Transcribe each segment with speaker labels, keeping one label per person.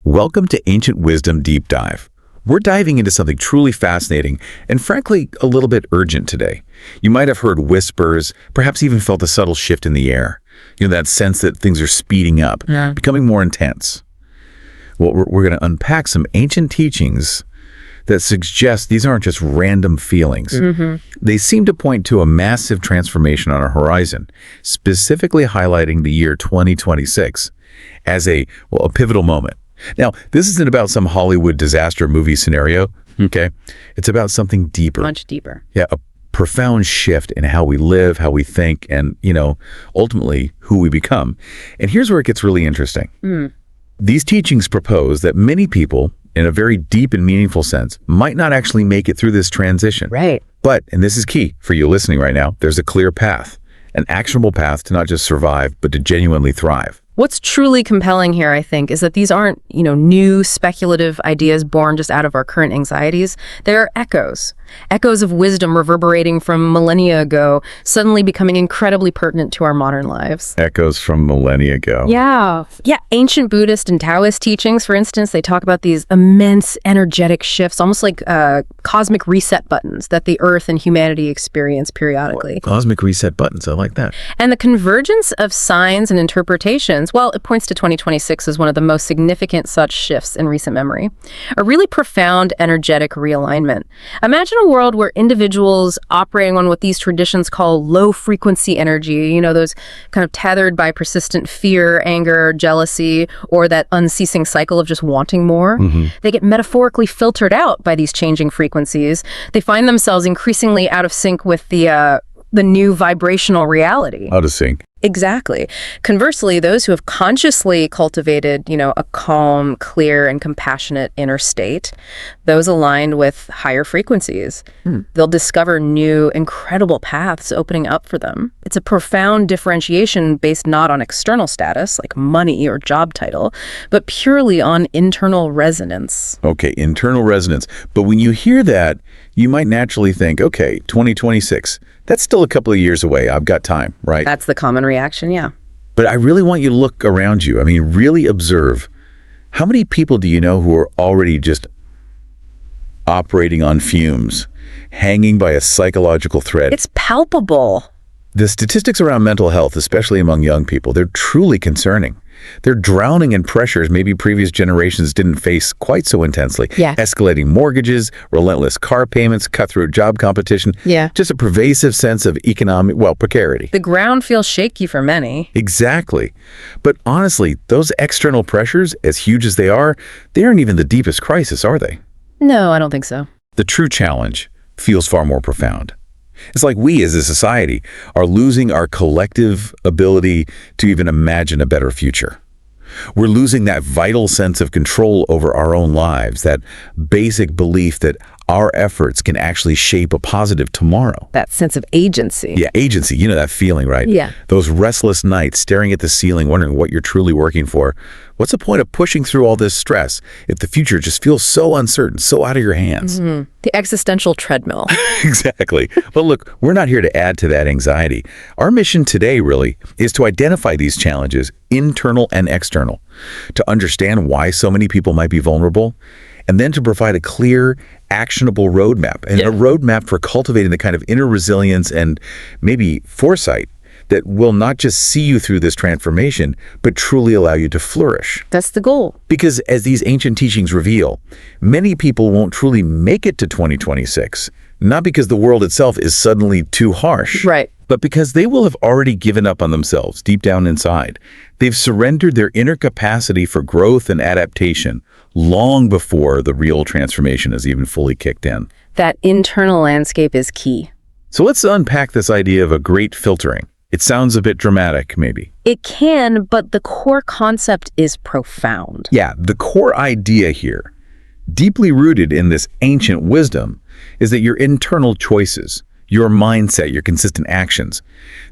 Speaker 1: Welcome to Ancient Wisdom Deep Dive. We're diving into something truly fascinating and frankly a little bit urgent today. You might have heard whispers, perhaps even felt a subtle shift in the air. That sense that things are speeding up, becoming more intense. Well, we're going to unpack some ancient teachings that suggest these aren't just random feelings. They seem to point to a massive transformation on our horizon, specifically highlighting the year 2026 as a pivotal moment. Now, this isn't about some Hollywood disaster movie scenario, okay? It's about something deeper.
Speaker 2: Much deeper.
Speaker 1: Yeah, a profound shift in how we live, how we think, and, ultimately who we become. And here's where it gets really interesting. These teachings propose that many people, in a very deep and meaningful sense, might not actually make it through this transition.
Speaker 2: Right.
Speaker 1: But, and this is key for you listening right now, there's a clear path, an actionable path to not just survive, but to genuinely thrive.
Speaker 2: What's truly compelling here, I think, is that these aren't, new speculative ideas born just out of our current anxieties. They're echoes of wisdom reverberating from millennia ago, suddenly becoming incredibly pertinent to our modern lives.
Speaker 1: Echoes from millennia ago.
Speaker 2: Yeah. Ancient Buddhist and Taoist teachings, for instance, they talk about these immense energetic shifts, almost like cosmic reset buttons that the earth and humanity experience periodically.
Speaker 1: Cosmic reset buttons, I like that.
Speaker 2: And the convergence of signs and interpretations, well, it points to 2026 as one of the most significant such shifts in recent memory. A really profound energetic realignment. Imagine a world where individuals operating on what these traditions call low-frequency energy, those kind of tethered by persistent fear, anger, jealousy, or that unceasing cycle of just wanting more. They get metaphorically filtered out by these changing frequencies. They find themselves increasingly out of sync with the new vibrational reality.
Speaker 1: Out of sync.
Speaker 2: Exactly. Conversely, those who have consciously cultivated, a calm, clear, and compassionate inner state, those aligned with higher frequencies, they'll discover new, incredible paths opening up for them. It's a profound differentiation based not on external status, like money or job title, but purely on internal resonance.
Speaker 1: Okay, internal resonance. But when you hear that, you might naturally think, okay, 2026, that's still a couple of years away. I've got time, right?
Speaker 2: That's the common reaction, yeah.
Speaker 1: But I really want you to look around you. Really observe. How many people do you know who are already just operating on fumes, hanging by a psychological thread?
Speaker 2: It's palpable.
Speaker 1: The statistics around mental health, especially among young people, they're truly concerning. They're drowning in pressures maybe previous generations didn't face quite so intensely.
Speaker 2: Yeah.
Speaker 1: Escalating mortgages, relentless car payments, cutthroat job competition.
Speaker 2: Yeah.
Speaker 1: Just a pervasive sense of economic, precarity.
Speaker 2: The ground feels shaky for many.
Speaker 1: Exactly. But honestly, those external pressures, as huge as they aren't even the deepest crisis, are they?
Speaker 2: No, I don't think so.
Speaker 1: The true challenge feels far more profound. It's like we as a society are losing our collective ability to even imagine a better future. We're losing that vital sense of control over our own lives, that basic belief that our efforts can actually shape a positive tomorrow.
Speaker 2: That sense of agency.
Speaker 1: Yeah, agency. That feeling, right?
Speaker 2: Yeah.
Speaker 1: Those restless nights staring at the ceiling, wondering what you're truly working for. What's the point of pushing through all this stress if the future just feels so uncertain, so out of your hands?
Speaker 2: The existential treadmill.
Speaker 1: Exactly. But look, we're not here to add to that anxiety. Our mission today really is to identify these challenges, internal and external, to understand why so many people might be vulnerable, and then to provide a clear, actionable roadmap, and a roadmap for cultivating the kind of inner resilience and maybe foresight that will not just see you through this transformation, but truly allow you to flourish.
Speaker 2: That's the goal.
Speaker 1: Because as these ancient teachings reveal, many people won't truly make it to 2026, not because the world itself is suddenly too harsh.
Speaker 2: Right.
Speaker 1: But because they will have already given up on themselves deep down inside. They've surrendered their inner capacity for growth and adaptation long before the real transformation has even fully kicked in.
Speaker 2: That internal landscape is key.
Speaker 1: So let's unpack this idea of a great filtering. It sounds a bit dramatic, maybe.
Speaker 2: It can, but the core concept is profound.
Speaker 1: Yeah, the core idea here, deeply rooted in this ancient wisdom, is that your internal choices, your mindset, your consistent actions,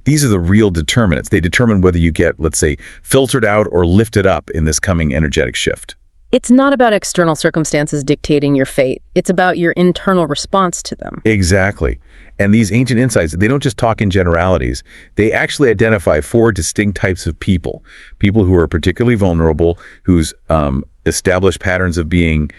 Speaker 1: these are the real determinants. They determine whether you get, let's say, filtered out or lifted up in this coming energetic shift.
Speaker 2: It's not about external circumstances dictating your fate. It's about your internal response to them.
Speaker 1: Exactly. And these ancient insights, they don't just talk in generalities. They actually identify 4 distinct types of people. People who are particularly vulnerable, whose established patterns of being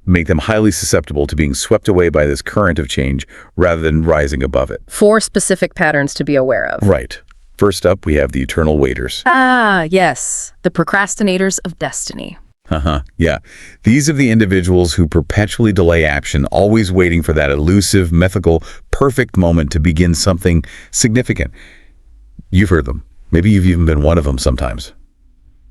Speaker 1: make them highly susceptible to being swept away by this current of change rather than rising above it.
Speaker 2: 4 specific patterns to be aware of.
Speaker 1: Right. First up, we have the eternal waiters.
Speaker 2: Ah, yes. The procrastinators of destiny.
Speaker 1: Yeah. These are the individuals who perpetually delay action, always waiting for that elusive, mythical, perfect moment to begin something significant. You've heard them. Maybe you've even been one of them sometimes.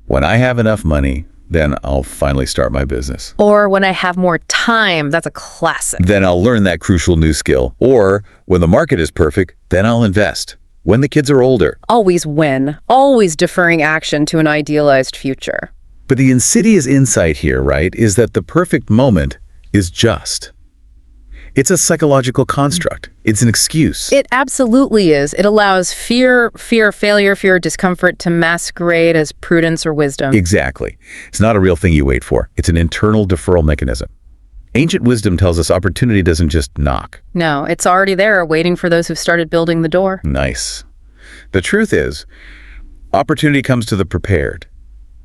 Speaker 1: When I have enough money, then I'll finally start my business.
Speaker 2: Or when I have more time. That's a classic.
Speaker 1: Then I'll learn that crucial new skill. Or when the market is perfect, then I'll invest. When the kids are older.
Speaker 2: Always when. Always deferring action to an idealized future.
Speaker 1: But the insidious insight here, right, is that the perfect moment is just. It's a psychological construct. It's an excuse.
Speaker 2: It absolutely is. It allows fear of failure, fear of discomfort to masquerade as prudence or wisdom.
Speaker 1: Exactly. It's not a real thing you wait for. It's an internal deferral mechanism. Ancient wisdom tells us opportunity doesn't just knock.
Speaker 2: No, it's already there, waiting for those who've started building the door.
Speaker 1: Nice. The truth is, opportunity comes to the prepared,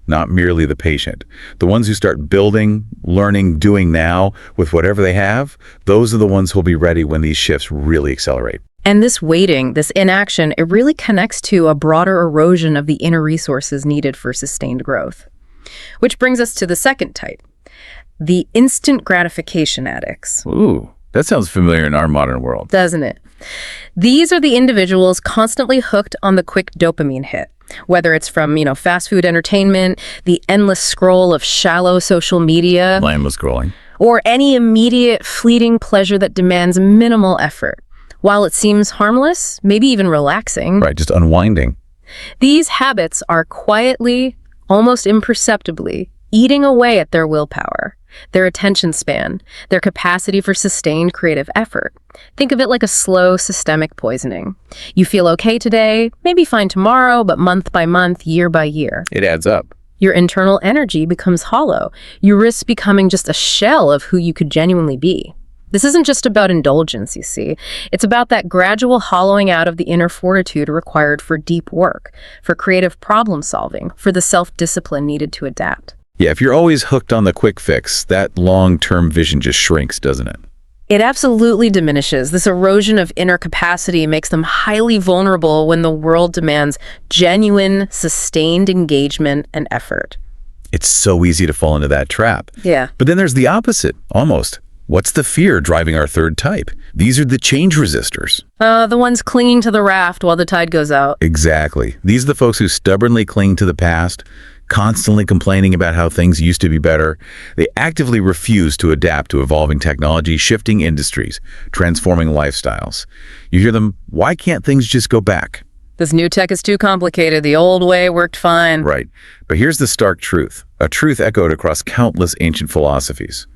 Speaker 1: not merely the patient. The ones who start building, learning, doing now with whatever they have, those are the ones who'll be ready when these shifts really accelerate.
Speaker 2: And this waiting, this inaction, it really connects to a broader erosion of the inner resources needed for sustained growth. Which brings us to the second type, the instant gratification addicts.
Speaker 1: Ooh, that sounds familiar in our modern world.
Speaker 2: Doesn't it? These are the individuals constantly hooked on the quick dopamine hit. Whether it's from, fast food entertainment, the endless scroll of shallow social media,
Speaker 1: Mindless scrolling.
Speaker 2: or any immediate fleeting pleasure that demands minimal effort. While it seems harmless, maybe even relaxing,
Speaker 1: Right, just unwinding.
Speaker 2: these habits are quietly, almost imperceptibly, eating away at their willpower, their attention span, their capacity for sustained creative effort. Think of it like a slow, systemic poisoning. You feel okay today, maybe fine tomorrow, but month by month, year by year.
Speaker 1: It adds up.
Speaker 2: Your internal energy becomes hollow. You risk becoming just a shell of who you could genuinely be. This isn't just about indulgence, you see. It's about that gradual hollowing out of the inner fortitude required for deep work, for creative problem solving, for the self-discipline needed to adapt.
Speaker 1: Yeah, if you're always hooked on the quick fix, that long-term vision just shrinks, doesn't it?
Speaker 2: It absolutely diminishes. This erosion of inner capacity makes them highly vulnerable when the world demands genuine, sustained engagement and effort.
Speaker 1: It's so easy to fall into that trap.
Speaker 2: Yeah.
Speaker 1: But then there's the opposite, almost. What's the fear driving our third type? These are the change resistors.
Speaker 2: The ones clinging to the raft while the tide goes out.
Speaker 1: Exactly. These are the folks who stubbornly cling to the past, constantly complaining about how things used to be better. They actively refuse to adapt to evolving technology, shifting industries, transforming lifestyles. You hear them, why can't things just go back?
Speaker 2: This new tech is too complicated. The old way worked fine.
Speaker 1: Right. But here's the stark truth, a truth echoed across countless ancient philosophies.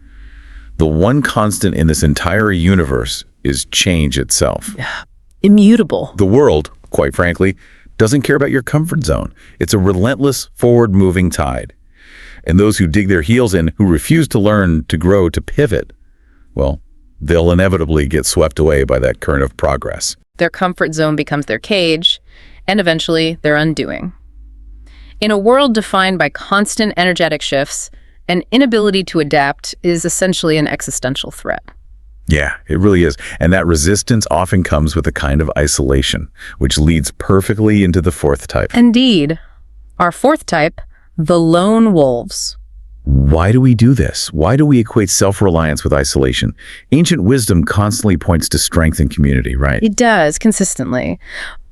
Speaker 1: The one constant in this entire universe is change itself.
Speaker 2: Immutable.
Speaker 1: The world, quite frankly, doesn't care about your comfort zone. It's a relentless, forward-moving tide. And those who dig their heels in, who refuse to learn, to grow, to pivot, well, they'll inevitably get swept away by that current of progress.
Speaker 2: Their comfort zone becomes their cage, and eventually their undoing. In a world defined by constant energetic shifts, an inability to adapt is essentially an existential threat.
Speaker 1: Yeah, it really is. And that resistance often comes with a kind of isolation, which leads perfectly into the fourth type.
Speaker 2: Indeed. Our fourth type, the lone wolves.
Speaker 1: Why do we do this? Why do we equate self-reliance with isolation? Ancient wisdom constantly points to strength and community, right?
Speaker 2: It does, consistently.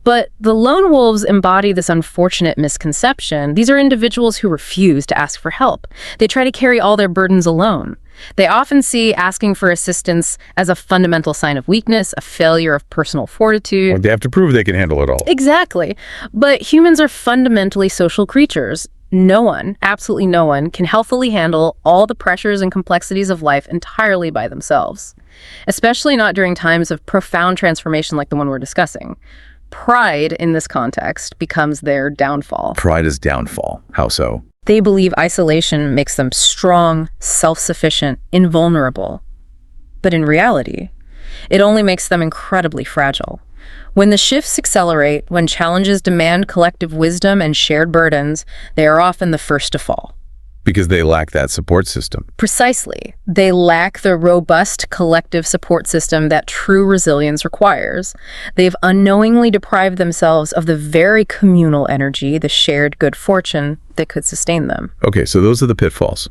Speaker 2: But the lone wolves embody this unfortunate misconception. These are individuals who refuse to ask for help. They try to carry all their burdens alone. They often see asking for assistance as a fundamental sign of weakness, a failure of personal fortitude.
Speaker 1: They have to prove they can handle it all.
Speaker 2: Exactly. But humans are fundamentally social creatures. No one, absolutely no one, can healthily handle all the pressures and complexities of life entirely by themselves, especially not during times of profound transformation like the one we're discussing. Pride, in this context, becomes their downfall.
Speaker 1: Pride is downfall. How so?
Speaker 2: They believe isolation makes them strong, self-sufficient, invulnerable. But in reality, it only makes them incredibly fragile. When the shifts accelerate, when challenges demand collective wisdom and shared burdens, they are often the first to fall.
Speaker 1: Because they lack that support system.
Speaker 2: Precisely. They lack the robust collective support system that true resilience requires. They've unknowingly deprived themselves of the very communal energy, the shared good fortune that could sustain them.
Speaker 1: Okay, so those are the pitfalls.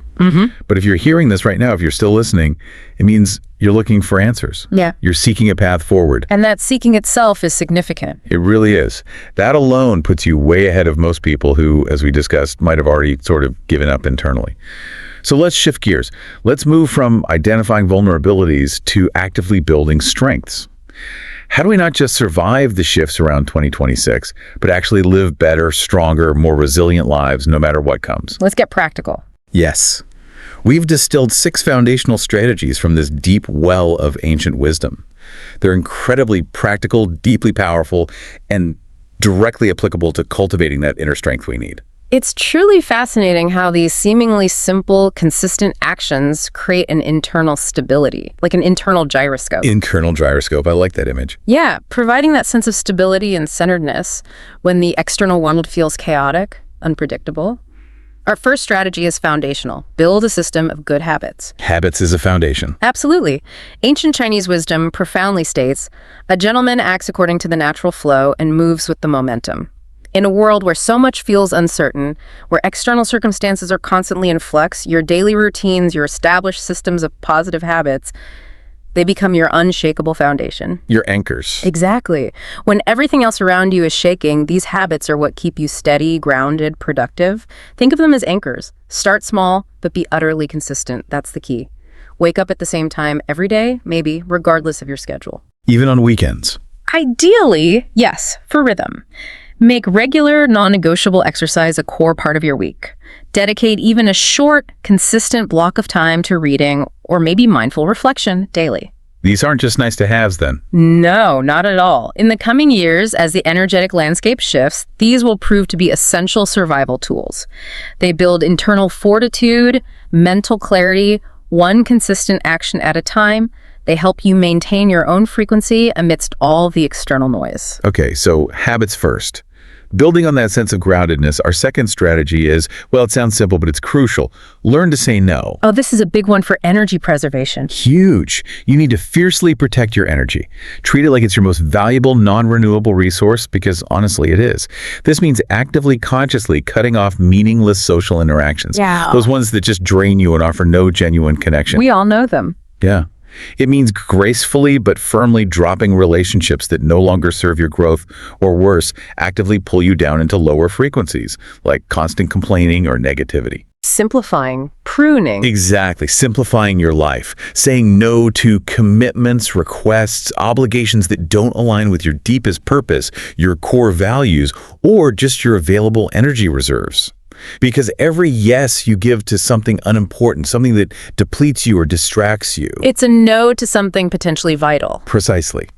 Speaker 1: But if you're hearing this right now, if you're still listening, it means you're looking for answers.
Speaker 2: Yeah.
Speaker 1: You're seeking a path forward.
Speaker 2: And that seeking itself is significant.
Speaker 1: It really is. That alone puts you way ahead of most people who, as we discussed, might have already sort of given up internally. So let's shift gears. Let's move from identifying vulnerabilities to actively building strengths. How do we not just survive the shifts around 2026, but actually live better, stronger, more resilient lives no matter what comes?
Speaker 2: Let's get practical.
Speaker 1: Yes. We've distilled 6 foundational strategies from this deep well of ancient wisdom. They're incredibly practical, deeply powerful, and directly applicable to cultivating that inner strength we need.
Speaker 2: It's truly fascinating how these seemingly simple, consistent actions create an internal stability, like an internal gyroscope.
Speaker 1: Internal gyroscope. I like that image.
Speaker 2: Yeah, providing that sense of stability and centeredness when the external world feels chaotic, unpredictable. Our first strategy is foundational. Build a system of good habits.
Speaker 1: Habits is a foundation.
Speaker 2: Absolutely. Ancient Chinese wisdom profoundly states, a gentleman acts according to the natural flow and moves with the momentum. In a world where so much feels uncertain, where external circumstances are constantly in flux, your daily routines, your established systems of positive habits, they become your unshakable foundation.
Speaker 1: Your anchors.
Speaker 2: Exactly. When everything else around you is shaking, these habits are what keep you steady, grounded, productive. Think of them as anchors. Start small, but be utterly consistent. That's the key. Wake up at the same time every day, maybe, regardless of your schedule.
Speaker 1: Even on weekends.
Speaker 2: Ideally, yes, for rhythm. Make regular, non-negotiable exercise a core part of your week. Dedicate even a short, consistent block of time to reading or maybe mindful reflection daily.
Speaker 1: These aren't just nice to haves then.
Speaker 2: No, not at all. In the coming years, as the energetic landscape shifts, these will prove to be essential survival tools. They build internal fortitude, mental clarity, one consistent action at a time. They help you maintain your own frequency amidst all the external noise.
Speaker 1: Okay, so habits first. Building on that sense of groundedness, our second strategy is, well, it sounds simple, but it's crucial. Learn to say no.
Speaker 2: Oh, this is a big one for energy preservation.
Speaker 1: Huge. You need to fiercely protect your energy. Treat it like it's your most valuable, non-renewable resource, because honestly, it is. This means actively, consciously cutting off meaningless social interactions.
Speaker 2: Yeah.
Speaker 1: Those ones that just drain you and offer no genuine connection.
Speaker 2: We all know them.
Speaker 1: Yeah. It means gracefully but firmly dropping relationships that no longer serve your growth, or worse, actively pull you down into lower frequencies, like constant complaining or negativity.
Speaker 2: Simplifying, pruning.
Speaker 1: Exactly. Simplifying your life. Saying no to commitments, requests, obligations that don't align with your deepest purpose, your core values, or just your available energy reserves. Because every yes you give to something unimportant, something that depletes you or distracts you.
Speaker 2: It's a no to something potentially vital.
Speaker 1: Precisely.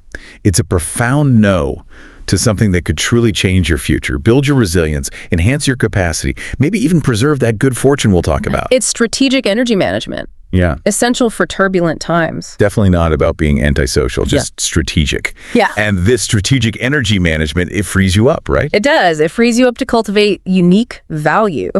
Speaker 1: It's a profound no to something that could truly change your future, build your resilience, enhance your capacity, maybe even preserve that good fortune we'll talk about.
Speaker 2: It's strategic energy management.
Speaker 1: Yeah.
Speaker 2: Essential for turbulent times.
Speaker 1: Definitely not about being antisocial, just strategic.
Speaker 2: Yeah.
Speaker 1: And this strategic energy management, it frees you up, right?
Speaker 2: It does. It frees you up to cultivate unique value,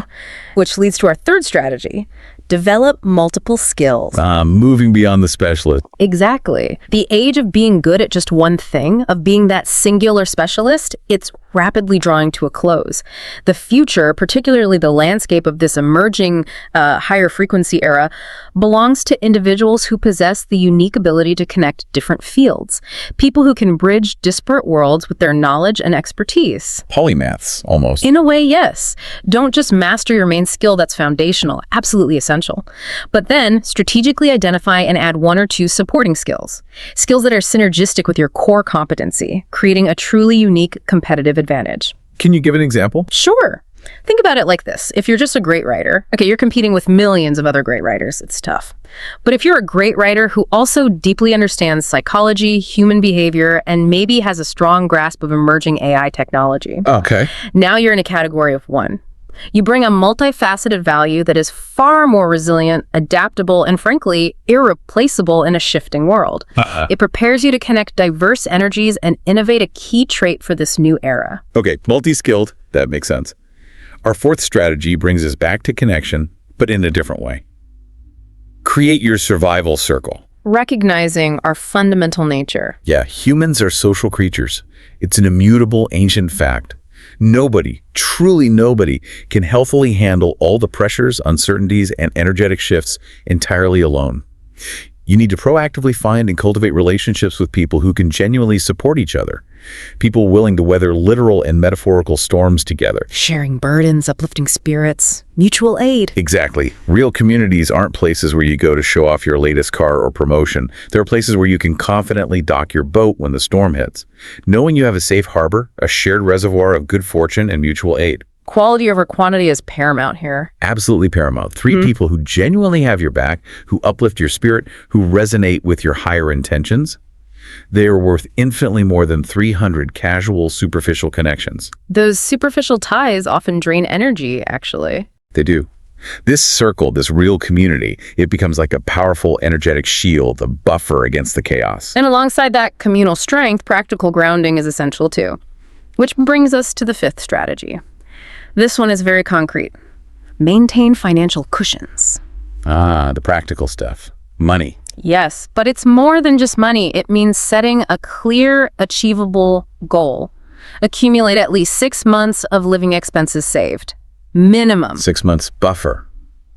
Speaker 2: which leads to our third strategy. Develop multiple skills.
Speaker 1: Moving beyond the specialist.
Speaker 2: Exactly. The age of being good at just one thing, of being that singular specialist, it's rapidly drawing to a close. The future, particularly the landscape of this emerging higher frequency era, belongs to individuals who possess the unique ability to connect different fields. People who can bridge disparate worlds with their knowledge and expertise.
Speaker 1: Polymaths, almost.
Speaker 2: In a way, yes. Don't just master your main skill that's foundational, absolutely essential. But then strategically identify and add one or two supporting skills. Skills that are synergistic with your core competency, creating a truly unique competitive advantage.
Speaker 1: Can you give an example?
Speaker 2: Sure. Think about it like this. If you're just a great writer, okay, you're competing with millions of other great writers. It's tough. But if you're a great writer who also deeply understands psychology, human behavior, and maybe has a strong grasp of emerging AI technology,
Speaker 1: Okay.
Speaker 2: now you're in a category of one. You bring a multifaceted value that is far more resilient, adaptable, and frankly, irreplaceable in a shifting world. It prepares you to connect diverse energies and innovate a key trait for this new era.
Speaker 1: Okay, multi-skilled, that makes sense. Our fourth strategy brings us back to connection, but in a different way. Create your survival circle.
Speaker 2: Recognizing our fundamental nature.
Speaker 1: Yeah, humans are social creatures. It's an immutable ancient fact. Nobody, truly nobody, can healthily handle all the pressures, uncertainties, and energetic shifts entirely alone. You need to proactively find and cultivate relationships with people who can genuinely support each other. People willing to weather literal and metaphorical storms together.
Speaker 2: Sharing burdens, uplifting spirits, mutual aid.
Speaker 1: Exactly. Real communities aren't places where you go to show off your latest car or promotion. They're places where you can confidently dock your boat when the storm hits, knowing you have a safe harbor, a shared reservoir of good fortune and mutual aid.
Speaker 2: Quality over quantity is paramount here.
Speaker 1: Absolutely paramount. Three people who genuinely have your back, who uplift your spirit, who resonate with your higher intentions. They are worth infinitely more than 300 casual, superficial connections.
Speaker 2: Those superficial ties often drain energy, actually.
Speaker 1: They do. This circle, this real community, it becomes like a powerful, energetic shield, a buffer against the chaos.
Speaker 2: And alongside that communal strength, practical grounding is essential too. Which brings us to the fifth strategy. This one is very concrete. Maintain financial cushions.
Speaker 1: Ah, the practical stuff. Money.
Speaker 2: Yes, but it's more than just money. It means setting a clear, achievable goal. Accumulate at least 6 months of living expenses saved. Minimum.
Speaker 1: 6 months buffer.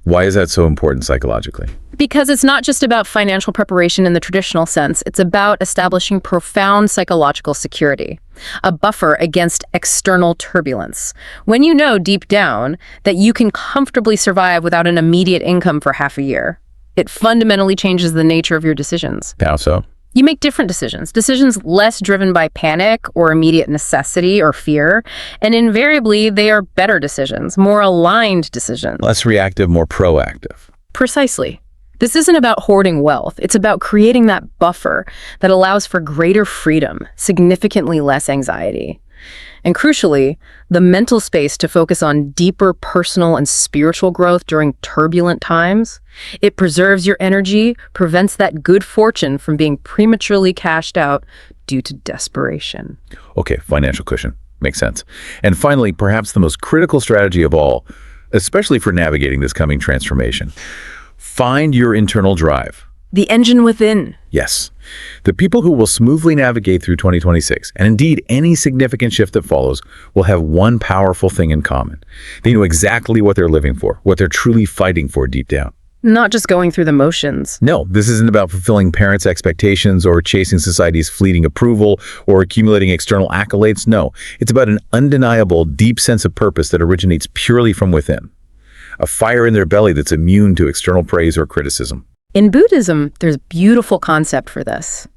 Speaker 1: Why is that so important psychologically?
Speaker 2: Because it's not just about financial preparation in the traditional sense. It's about establishing profound psychological security, a buffer against external turbulence. When you know deep down that you can comfortably survive without an immediate income for half a year, it fundamentally changes the nature of your decisions.
Speaker 1: How so?
Speaker 2: You make different decisions less driven by panic or immediate necessity or fear, and invariably they are better decisions, more aligned decisions.
Speaker 1: Less reactive, more proactive.
Speaker 2: Precisely. This isn't about hoarding wealth. It's about creating that buffer that allows for greater freedom, significantly less anxiety. And crucially, the mental space to focus on deeper personal and spiritual growth during turbulent times. It preserves your energy, prevents that good fortune from being prematurely cashed out due to desperation.
Speaker 1: Okay, financial cushion. Makes sense. And finally, perhaps the most critical strategy of all, especially for navigating this coming transformation. Find your internal drive.
Speaker 2: The engine within.
Speaker 1: Yes. The people who will smoothly navigate through 2026, and indeed any significant shift that follows, will have one powerful thing in common. They know exactly what they're living for, what they're truly fighting for deep down.
Speaker 2: Not just going through the motions.
Speaker 1: No, this isn't about fulfilling parents' expectations or chasing society's fleeting approval or accumulating external accolades. No, it's about an undeniable, deep sense of purpose that originates purely from within. A fire in their belly that's immune to external praise or criticism.
Speaker 2: In Buddhism, there's a beautiful concept for this.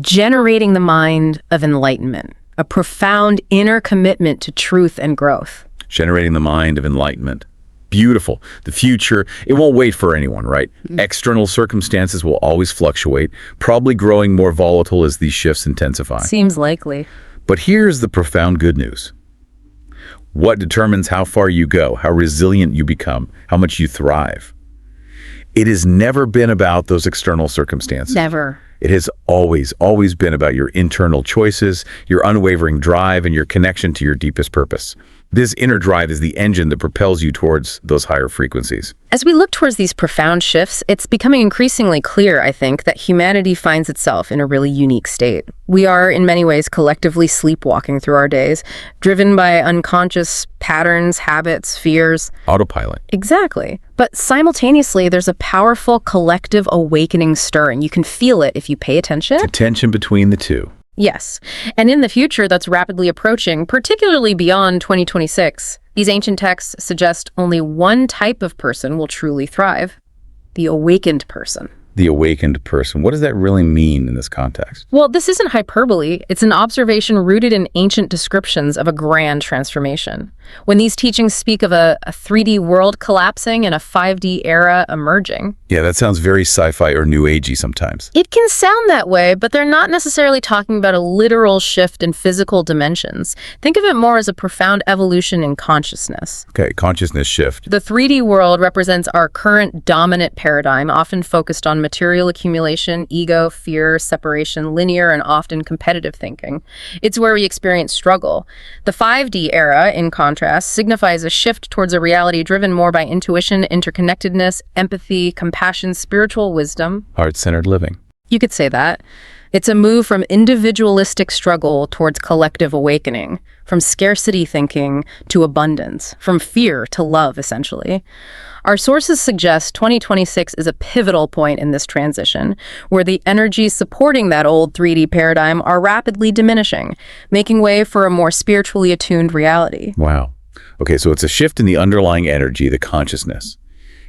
Speaker 2: Generating the mind of enlightenment, a profound inner commitment to truth and growth.
Speaker 1: Generating the mind of enlightenment. Beautiful. The future, it won't wait for anyone, right? External circumstances will always fluctuate, probably growing more volatile as these shifts intensify.
Speaker 2: Seems likely.
Speaker 1: But here's the profound good news. What determines how far you go, how resilient you become, how much you thrive? It has never been about those external circumstances.
Speaker 2: Never.
Speaker 1: It has always been about your internal choices, your unwavering drive, and your connection to your deepest purpose. This inner drive is the engine that propels you towards those higher frequencies.
Speaker 2: As we look towards these profound shifts, it's becoming increasingly clear, I think, that humanity finds itself in a really unique state. We are, in many ways, collectively sleepwalking through our days, driven by unconscious patterns, habits, fears.
Speaker 1: Autopilot.
Speaker 2: Exactly. But simultaneously, there's a powerful collective awakening stirring. You can feel it if you pay attention.
Speaker 1: The tension between the two.
Speaker 2: Yes. And in the future that's rapidly approaching, particularly beyond 2026, these ancient texts suggest only one type of person will truly thrive: the awakened person.
Speaker 1: The awakened person. What does that really mean in this context?
Speaker 2: Well, this isn't hyperbole. It's an observation rooted in ancient descriptions of a grand transformation. When these teachings speak of a 3D world collapsing and a 5D era emerging.
Speaker 1: Yeah, that sounds very sci-fi or new agey sometimes.
Speaker 2: It can sound that way, but they're not necessarily talking about a literal shift in physical dimensions. Think of it more as a profound evolution in consciousness.
Speaker 1: Okay, consciousness shift.
Speaker 2: The 3D world represents our current dominant paradigm, often focused on material accumulation, ego, fear, separation, linear, and often competitive thinking. It's where we experience struggle. The 5D era, in contrast, signifies a shift towards a reality driven more by intuition, interconnectedness, empathy, compassion, spiritual wisdom.
Speaker 1: Heart-centered living.
Speaker 2: You could say that. It's a move from individualistic struggle towards collective awakening, from scarcity thinking to abundance, from fear to love, essentially. Our sources suggest 2026 is a pivotal point in this transition, where the energies supporting that old 3D paradigm are rapidly diminishing, making way for a more spiritually attuned reality.
Speaker 1: Wow. Okay, so it's a shift in the underlying energy, the consciousness.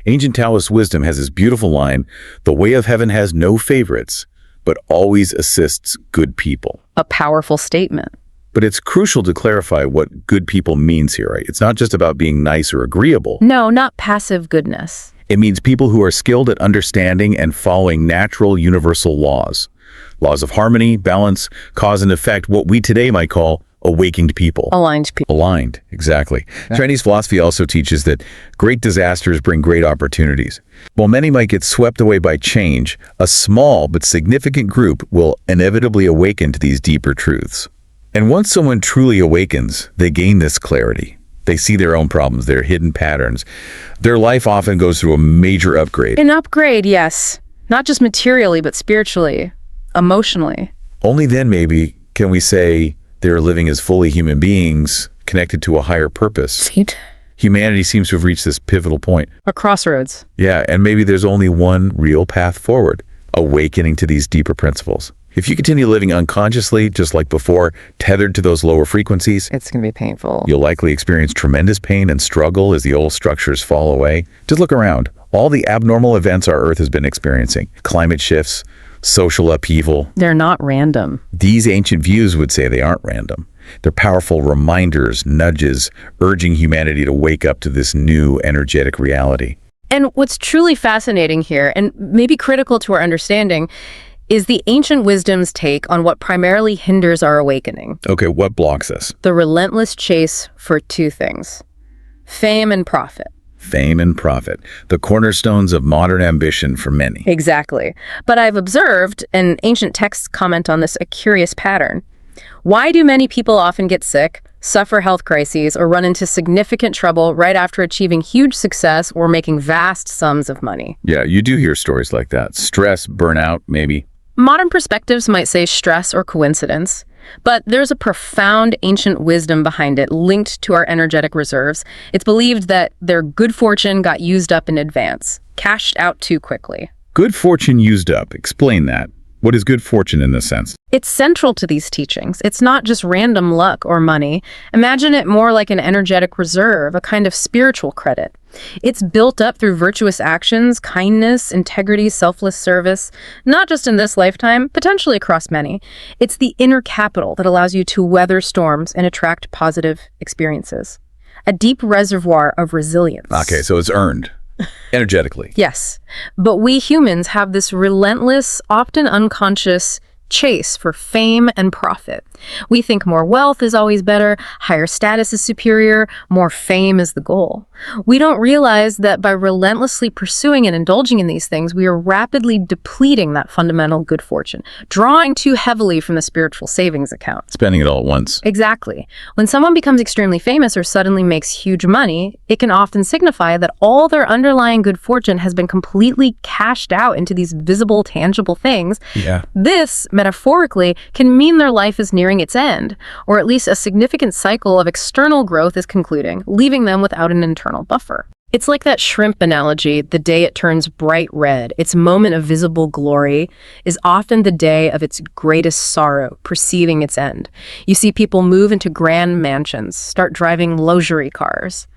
Speaker 1: Ancient Taoist wisdom has this beautiful line, "The way of heaven has no favorites, but always assists good people."
Speaker 2: A powerful statement.
Speaker 1: But it's crucial to clarify what good people means here, right? It's not just about being nice or agreeable.
Speaker 2: No, not passive goodness.
Speaker 1: It means people who are skilled at understanding and following natural universal laws. Laws of harmony, balance, cause and effect, what we today might call awakened people.
Speaker 2: Aligned people.
Speaker 1: Aligned, exactly. Yeah. Chinese philosophy also teaches that great disasters bring great opportunities. While many might get swept away by change, a small but significant group will inevitably awaken to these deeper truths. And once someone truly awakens, they gain this clarity. They see their own problems, their hidden patterns. Their life often goes through a major upgrade.
Speaker 2: An upgrade, yes. Not just materially, but spiritually, emotionally.
Speaker 1: Only then, maybe, can we say they're living as fully human beings, connected to a higher purpose. Humanity seems to have reached this pivotal point.
Speaker 2: A crossroads.
Speaker 1: Yeah, and maybe there's only one real path forward, awakening to these deeper principles. If you continue living unconsciously, just like before, tethered to those lower frequencies,
Speaker 2: it's going to be painful.
Speaker 1: You'll likely experience tremendous pain and struggle as the old structures fall away. Just look around. All the abnormal events our Earth has been experiencing, climate shifts, social upheaval.
Speaker 2: They're not random.
Speaker 1: These ancient views would say they aren't random. They're powerful reminders, nudges, urging humanity to wake up to this new energetic reality.
Speaker 2: And what's truly fascinating here, and maybe critical to our understanding, is the ancient wisdom's take on what primarily hinders our awakening.
Speaker 1: Okay, what blocks us?
Speaker 2: The relentless chase for two things: fame and profit.
Speaker 1: Fame and profit, the cornerstones of modern ambition for many.
Speaker 2: Exactly. But I've observed, and ancient texts comment on this, a curious pattern. Why do many people often get sick, suffer health crises, or run into significant trouble right after achieving huge success or making vast sums of money?
Speaker 1: Yeah, you do hear stories like that. Stress, burnout, maybe.
Speaker 2: Modern perspectives might say stress or coincidence, but there's a profound ancient wisdom behind it linked to our energetic reserves. It's believed that their good fortune got used up in advance, cashed out too quickly.
Speaker 1: Good fortune used up. Explain that. What is good fortune in this sense?
Speaker 2: It's central to these teachings. It's not just random luck or money. Imagine it more like an energetic reserve, a kind of spiritual credit. It's built up through virtuous actions, kindness, integrity, selfless service, not just in this lifetime, potentially across many. It's the inner capital that allows you to weather storms and attract positive experiences. A deep reservoir of resilience.
Speaker 1: Okay, so it's earned. Energetically.
Speaker 2: Yes, but we humans have this relentless, often unconscious chase for fame and profit. We think more wealth is always better, higher status is superior, more fame is the goal. We don't realize that by relentlessly pursuing and indulging in these things, we are rapidly depleting that fundamental good fortune, drawing too heavily from the spiritual savings account.
Speaker 1: Spending it all at once.
Speaker 2: Exactly. When someone becomes extremely famous or suddenly makes huge money, it can often signify that all their underlying good fortune has been completely cashed out into these visible, tangible things.
Speaker 1: Yeah.
Speaker 2: This, metaphorically, can mean their life is nearing its end, or at least a significant cycle of external growth is concluding, leaving them without an internal buffer. It's like that shrimp analogy: the day it turns bright red, its moment of visible glory, is often the day of its greatest sorrow, perceiving its end. You see people move into grand mansions, start driving luxury cars,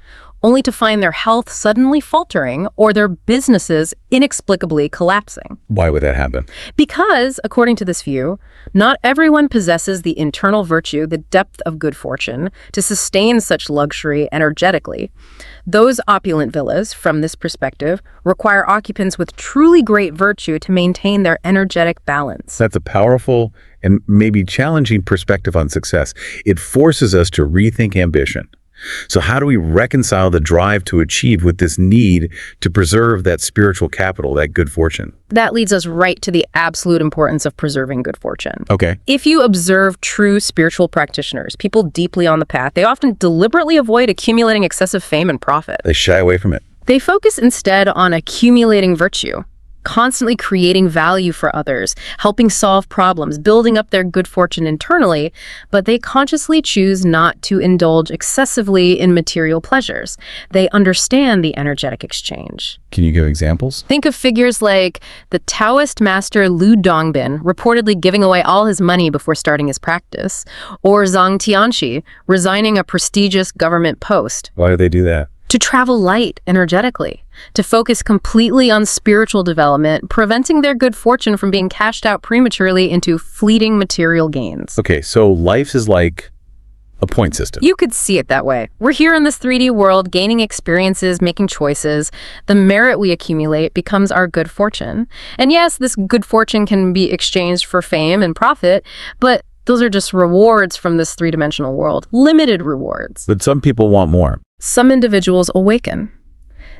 Speaker 2: only to find their health suddenly faltering or their businesses inexplicably collapsing.
Speaker 1: Why would that happen?
Speaker 2: Because, according to this view, not everyone possesses the internal virtue, the depth of good fortune, to sustain such luxury energetically. Those opulent villas, from this perspective, require occupants with truly great virtue to maintain their energetic balance.
Speaker 1: That's a powerful and maybe challenging perspective on success. It forces us to rethink ambition. So how do we reconcile the drive to achieve with this need to preserve that spiritual capital, that good fortune?
Speaker 2: That leads us right to the absolute importance of preserving good fortune.
Speaker 1: Okay.
Speaker 2: If you observe true spiritual practitioners, people deeply on the path, they often deliberately avoid accumulating excessive fame and profit.
Speaker 1: They shy away from it.
Speaker 2: They focus instead on accumulating virtue, constantly creating value for others, helping solve problems, building up their good fortune internally, but they consciously choose not to indulge excessively in material pleasures. They understand the energetic exchange.
Speaker 1: Can you give examples?
Speaker 2: Think of figures like the Taoist master Lu Dongbin, reportedly giving away all his money before starting his practice, or Zhang Tianxi, resigning a prestigious government post.
Speaker 1: Why do they do that?
Speaker 2: To travel light energetically, to focus completely on spiritual development, preventing their good fortune from being cashed out prematurely into fleeting material gains.
Speaker 1: Okay, so life is like a point system.
Speaker 2: You could see it that way. We're here in this 3D world, gaining experiences, making choices. The merit we accumulate becomes our good fortune. And yes, this good fortune can be exchanged for fame and profit, but those are just rewards from this three-dimensional world, limited rewards.
Speaker 1: But some people want more.
Speaker 2: Some individuals awaken.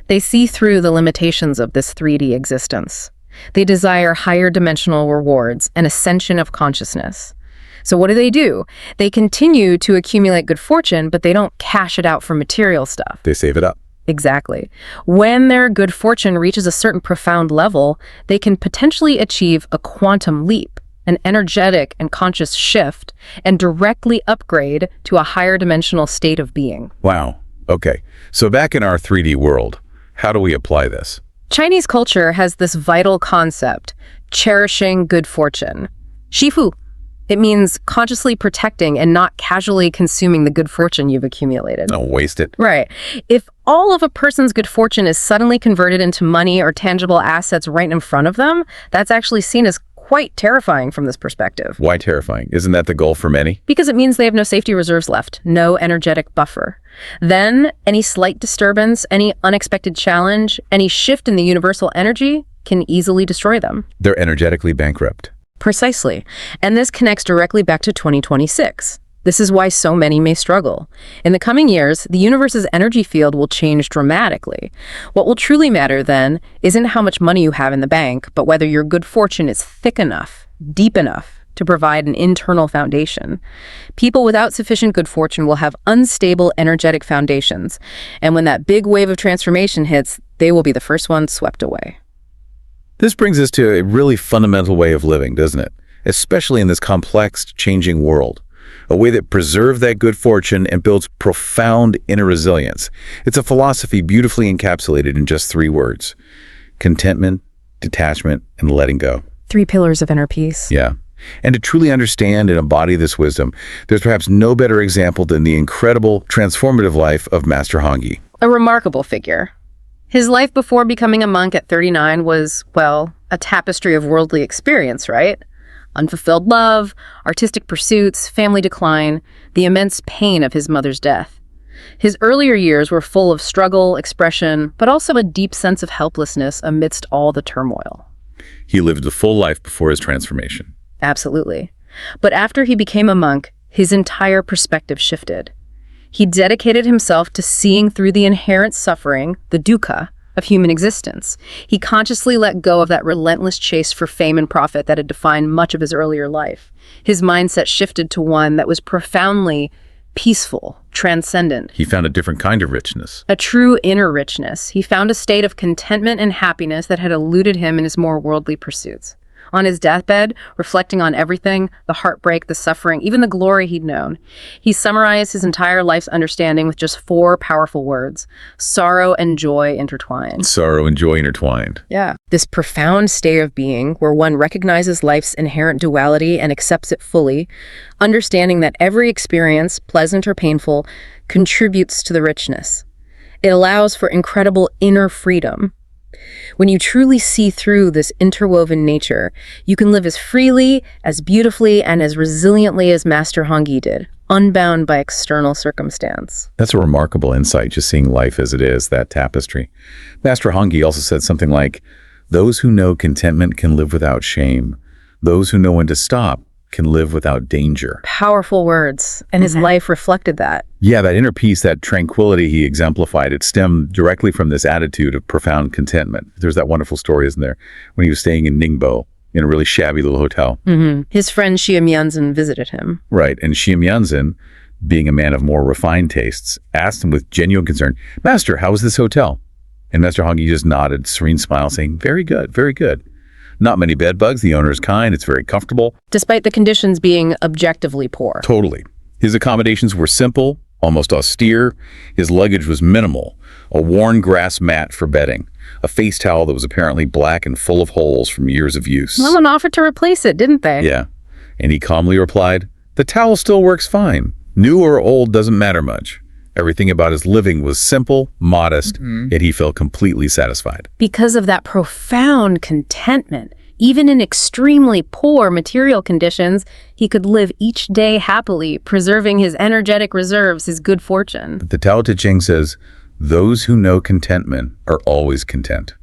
Speaker 2: They see through the limitations of this 3D existence. They desire higher dimensional rewards, an ascension of consciousness. So what do? They continue to accumulate good fortune, but they don't cash it out for material stuff.
Speaker 1: They save it up.
Speaker 2: Exactly. When their good fortune reaches a certain profound level, they can potentially achieve a quantum leap, an energetic and conscious shift, and directly upgrade to a higher dimensional state of being.
Speaker 1: Wow. Okay. So back in our 3D world, how do we apply this?
Speaker 2: Chinese culture has this vital concept, cherishing good fortune. Shifu. It means consciously protecting and not casually consuming the good fortune you've accumulated.
Speaker 1: Don't waste it.
Speaker 2: Right. If all of a person's good fortune is suddenly converted into money or tangible assets right in front of them, that's actually seen as quite terrifying from this perspective.
Speaker 1: Why terrifying? Isn't that the goal for many?
Speaker 2: Because it means they have no safety reserves left, no energetic buffer. Then, any slight disturbance, any unexpected challenge, any shift in the universal energy can easily destroy them.
Speaker 1: They're energetically bankrupt.
Speaker 2: Precisely. And this connects directly back to 2026. This is why so many may struggle. In the coming years, the universe's energy field will change dramatically. What will truly matter then isn't how much money you have in the bank, but whether your good fortune is thick enough, deep enough to provide an internal foundation. People without sufficient good fortune will have unstable energetic foundations, and when that big wave of transformation hits, they will be the first ones swept away.
Speaker 1: This brings us to a really fundamental way of living, doesn't it? Especially in this complex, changing world. A way that preserves that good fortune and builds profound inner resilience. It's a philosophy beautifully encapsulated in just 3 words: contentment, detachment, and letting go.
Speaker 2: 3 pillars of inner peace.
Speaker 1: Yeah. And to truly understand and embody this wisdom, there's perhaps no better example than the incredible, transformative life of Master Hongyi.
Speaker 2: A remarkable figure. His life before becoming a monk at 39 was, well, a tapestry of worldly experience, right? Unfulfilled love, artistic pursuits, family decline, the immense pain of his mother's death. His earlier years were full of struggle, expression, but also a deep sense of helplessness amidst all the turmoil.
Speaker 1: He lived a full life before his transformation.
Speaker 2: Absolutely. But after he became a monk, his entire perspective shifted. He dedicated himself to seeing through the inherent suffering, the dukkha, of human existence. He consciously let go of that relentless chase for fame and profit that had defined much of his earlier life. His mindset shifted to one that was profoundly peaceful, transcendent.
Speaker 1: He found a different kind of richness.
Speaker 2: A true inner richness. He found a state of contentment and happiness that had eluded him in his more worldly pursuits. On his deathbed, reflecting on everything, the heartbreak, the suffering, even the glory he'd known, he summarized his entire life's understanding with just 4 powerful words: sorrow and joy intertwined.
Speaker 1: Sorrow and joy intertwined.
Speaker 2: Yeah. This profound state of being where one recognizes life's inherent duality and accepts it fully, understanding that every experience, pleasant or painful, contributes to the richness. It allows for incredible inner freedom. When you truly see through this interwoven nature, you can live as freely, as beautifully, and as resiliently as Master Hongyi did, unbound by external circumstance.
Speaker 1: That's a remarkable insight, just seeing life as it is, that tapestry. Master Hongyi also said something like, "Those who know contentment can live without shame. Those who know when to stop can live without danger.
Speaker 2: Powerful words, and his life reflected that.
Speaker 1: Yeah, that inner peace, that tranquility he exemplified, it stemmed directly from this attitude of profound contentment. There's that wonderful story, isn't there, when he was staying in Ningbo in a really shabby little hotel.
Speaker 2: His friend Xie Mianzhen visited him.
Speaker 1: Right, and Xie Mianzhen, being a man of more refined tastes, asked him with genuine concern, "Master, how is this hotel?" And Master Hongyi just nodded, serene smile, saying, "Very good, very good. Not many bed bugs, the owner is kind, it's very comfortable."
Speaker 2: Despite the conditions being objectively poor.
Speaker 1: Totally. His accommodations were simple, almost austere. His luggage was minimal. A worn grass mat for bedding. A face towel that was apparently black and full of holes from years of use.
Speaker 2: Someone offered to replace it, didn't they?
Speaker 1: Yeah. And he calmly replied, "The towel still works fine. New or old doesn't matter much." Everything about his living was simple, modest, yet he felt completely satisfied.
Speaker 2: Because of that profound contentment, even in extremely poor material conditions, he could live each day happily, preserving his energetic reserves, his good fortune.
Speaker 1: But the Tao Te Ching says, those who know contentment are always content.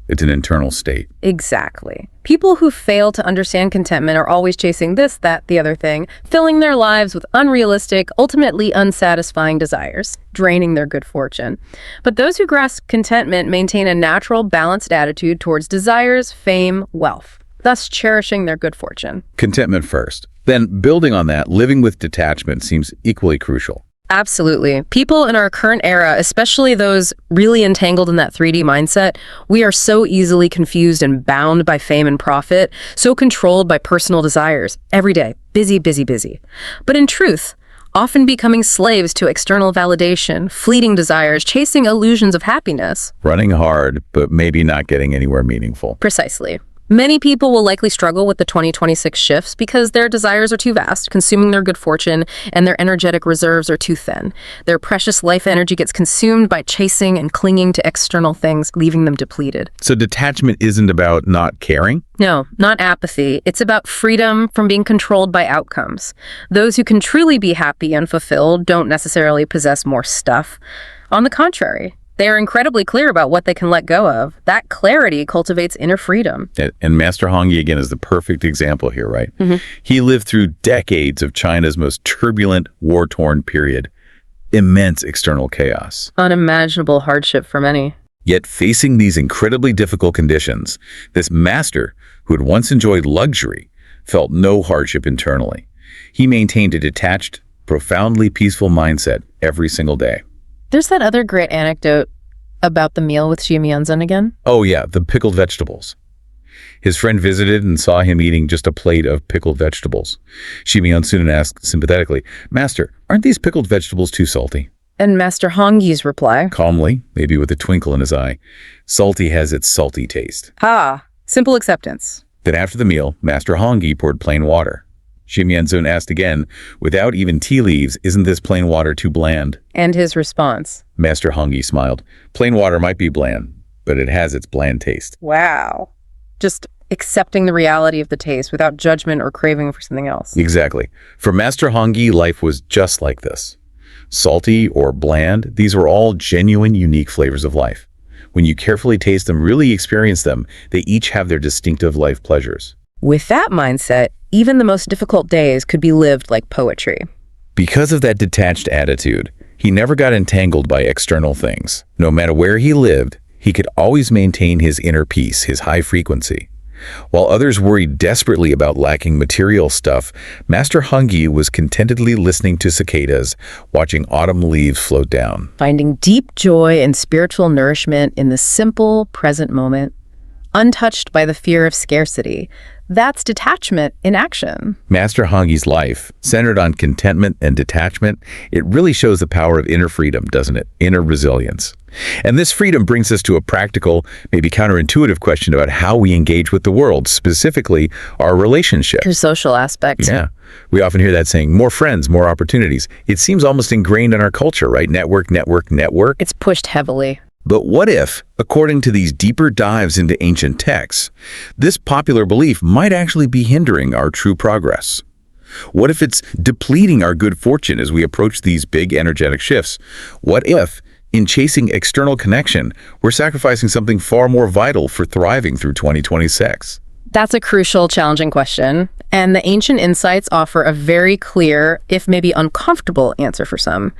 Speaker 1: It's an internal state.
Speaker 2: Exactly. People who fail to understand contentment are always chasing this, that, the other thing, filling their lives with unrealistic, ultimately unsatisfying desires, draining their good fortune. But those who grasp contentment maintain a natural, balanced attitude towards desires, fame, wealth, thus cherishing their good fortune.
Speaker 1: Contentment first. Then, building on that, living with detachment seems equally crucial.
Speaker 2: Absolutely. People in our current era, especially those really entangled in that 3D mindset, we are so easily confused and bound by fame and profit, so controlled by personal desires. Every day, busy, busy, busy. But in truth, often becoming slaves to external validation, fleeting desires, chasing illusions of happiness.
Speaker 1: Running hard, but maybe not getting anywhere meaningful.
Speaker 2: Precisely. Many people will likely struggle with the 2026 shifts because their desires are too vast, consuming their good fortune, and their energetic reserves are too thin. Their precious life energy gets consumed by chasing and clinging to external things, leaving them depleted.
Speaker 1: So detachment isn't about not caring?
Speaker 2: No, not apathy. It's about freedom from being controlled by outcomes. Those who can truly be happy and fulfilled don't necessarily possess more stuff. On the contrary, they are incredibly clear about what they can let go of. That clarity cultivates inner freedom.
Speaker 1: And Master Hongyi, again, is the perfect example here, right? He lived through decades of China's most turbulent, war-torn period. Immense external chaos.
Speaker 2: Unimaginable hardship for many.
Speaker 1: Yet facing these incredibly difficult conditions, this master, who had once enjoyed luxury, felt no hardship internally. He maintained a detached, profoundly peaceful mindset every single day.
Speaker 2: There's that other great anecdote about the meal with Xie Mianzhen again.
Speaker 1: Oh yeah, the pickled vegetables. His friend visited and saw him eating just a plate of pickled vegetables. Xie Mianzhen asked sympathetically, "Master, aren't these pickled vegetables too salty?"
Speaker 2: And Master Hongyi's reply,
Speaker 1: Calmly, maybe with a twinkle in his eye, "Salty has its salty taste."
Speaker 2: simple acceptance.
Speaker 1: Then after the meal, Master Hongyi poured plain water. Xie Mianzhen asked again, "Without even tea leaves, isn't this plain water too bland?"
Speaker 2: And his response,
Speaker 1: Master Hongyi smiled. "Plain water might be bland, but it has its bland taste."
Speaker 2: wow. Just accepting the reality of the taste without judgment or craving for something else.
Speaker 1: Exactly. For Master Hongyi, life was just like this. Salty or bland, these were all genuine, unique flavors of life. When you carefully taste them, really experience them, they each have their distinctive life pleasures.
Speaker 2: With that mindset, even the most difficult days could be lived like poetry.
Speaker 1: Because of that detached attitude, he never got entangled by external things. No matter where he lived, he could always maintain his inner peace, his high frequency. While others worried desperately about lacking material stuff, Master Hongyi was contentedly listening to cicadas, watching autumn leaves float down.
Speaker 2: Finding deep joy and spiritual nourishment in the simple, present moment, untouched by the fear of scarcity. That's detachment in action.
Speaker 1: Master Hongyi's life, centered on contentment and detachment, it really shows the power of inner freedom, doesn't it? Inner resilience. And this freedom brings us to a practical, maybe counterintuitive question about how we engage with the world, specifically our relationships.
Speaker 2: Your social aspects.
Speaker 1: Yeah. We often hear that saying, more friends, more opportunities. It seems almost ingrained in our culture, right? Network, network, network.
Speaker 2: It's pushed heavily.
Speaker 1: But what if, according to these deeper dives into ancient texts, this popular belief might actually be hindering our true progress? What if it's depleting our good fortune as we approach these big energetic shifts? What if, in chasing external connection, we're sacrificing something far more vital for thriving through 2026?
Speaker 2: That's a crucial, challenging question, and the ancient insights offer a very clear, if maybe uncomfortable, answer for some.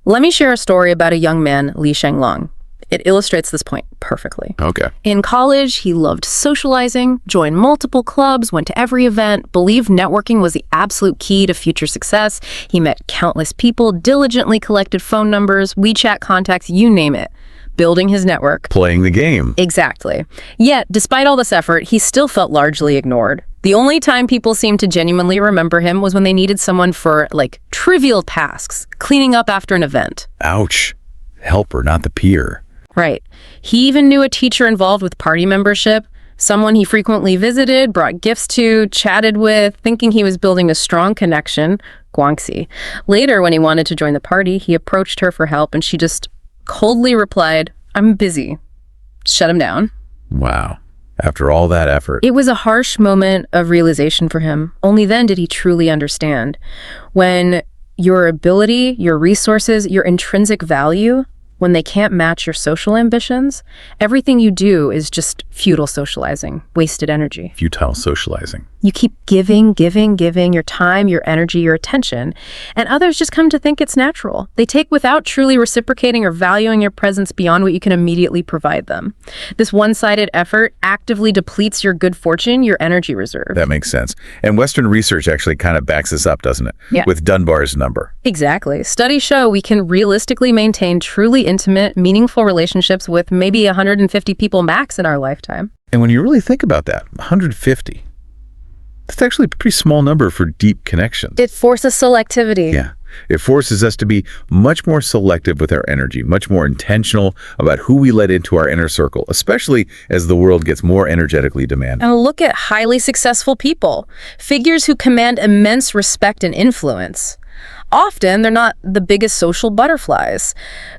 Speaker 2: Let me share a story about a young man, Li Shenglong. It illustrates this point perfectly.
Speaker 1: Okay.
Speaker 2: In college, he loved socializing, joined multiple clubs, went to every event, believed networking was the absolute key to future success. He met countless people, diligently collected phone numbers, WeChat contacts, you name it, building his network.
Speaker 1: Playing the game.
Speaker 2: Exactly. Yet, despite all this effort, he still felt largely ignored. The only time people seemed to genuinely remember him was when they needed someone for, trivial tasks, cleaning up after an event.
Speaker 1: Ouch. Helper, not the peer.
Speaker 2: Right. He even knew a teacher involved with party membership, someone he frequently visited, brought gifts to, chatted with, thinking he was building a strong connection, Guangxi. Later, when he wanted to join the party, he approached her for help, and she just coldly replied, "I'm busy." Shut him down.
Speaker 1: Wow. After all that effort.
Speaker 2: It was a harsh moment of realization for him. Only then did he truly understand. When your ability, your resources, your intrinsic value, when they can't match your social ambitions, everything you do is just futile socializing, wasted energy.
Speaker 1: Futile socializing.
Speaker 2: You keep giving your time, your energy, your attention, and others just come to think it's natural. They take without truly reciprocating or valuing your presence beyond what you can immediately provide them. This one-sided effort actively depletes your good fortune, your energy reserve.
Speaker 1: That makes sense. And Western research actually kind of backs this up, doesn't it?
Speaker 2: Yeah.
Speaker 1: With Dunbar's number.
Speaker 2: Exactly. Studies show we can realistically maintain truly intimate, meaningful relationships with maybe 150 people max in our lifetime.
Speaker 1: And when you really think about that, 150, that's actually a pretty small number for deep connections.
Speaker 2: It forces selectivity.
Speaker 1: Yeah. It forces us to be much more selective with our energy, much more intentional about who we let into our inner circle, especially as the world gets more energetically demanding.
Speaker 2: And look at highly successful people, figures who command immense respect and influence. Often, they're not the biggest social butterflies.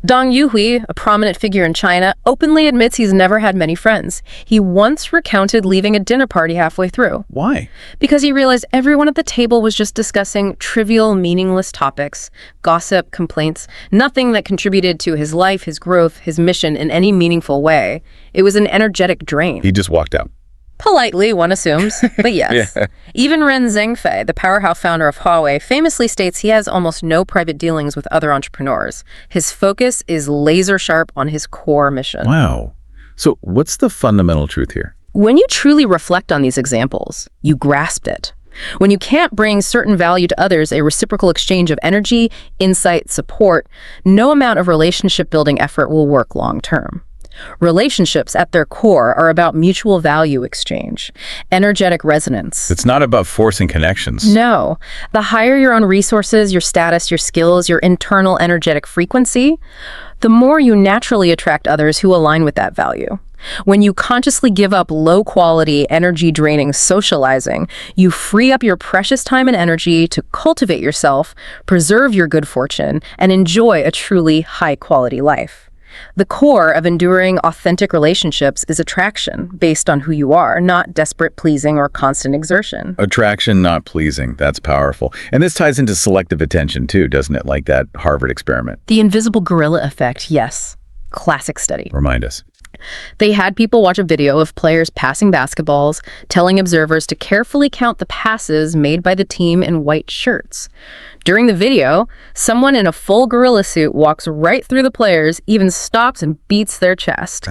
Speaker 2: Deng Yuhui, a prominent figure in China, openly admits he's never had many friends. He once recounted leaving a dinner party halfway through.
Speaker 1: Why?
Speaker 2: Because he realized everyone at the table was just discussing trivial, meaningless topics, gossip, complaints, nothing that contributed to his life, his growth, his mission in any meaningful way. It was an energetic drain.
Speaker 1: He just walked out.
Speaker 2: Politely, one assumes, but yes.
Speaker 1: Yeah.
Speaker 2: Even Ren Zhengfei, the powerhouse founder of Huawei, famously states he has almost no private dealings with other entrepreneurs. His focus is laser sharp on his core mission.
Speaker 1: Wow. So what's the fundamental truth here?
Speaker 2: When you truly reflect on these examples, you grasp it. When you can't bring certain value to others, a reciprocal exchange of energy, insight, support, no amount of relationship building effort will work long term. Relationships at their core are about mutual value exchange, energetic resonance.
Speaker 1: It's not about forcing connections.
Speaker 2: No. The higher your own resources, your status, your skills, your internal energetic frequency, the more you naturally attract others who align with that value. When you consciously give up low-quality, energy-draining socializing, you free up your precious time and energy to cultivate yourself, preserve your good fortune, and enjoy a truly high-quality life. The core of enduring, authentic relationships is attraction based on who you are, not desperate pleasing or constant exertion.
Speaker 1: Attraction, not pleasing. That's powerful. And this ties into selective attention too, doesn't it? Like that Harvard experiment.
Speaker 2: The invisible gorilla effect, yes. Classic study.
Speaker 1: Remind us.
Speaker 2: They had people watch a video of players passing basketballs, telling observers to carefully count the passes made by the team in white shirts. During the video, someone in a full gorilla suit walks right through the players, even stops and beats their chest.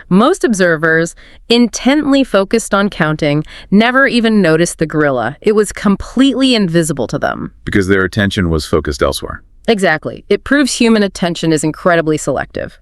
Speaker 2: Most observers, intently focused on counting, never even noticed the gorilla. It was completely invisible to them.
Speaker 1: Because their attention was focused elsewhere.
Speaker 2: Exactly. It proves human attention is incredibly selective.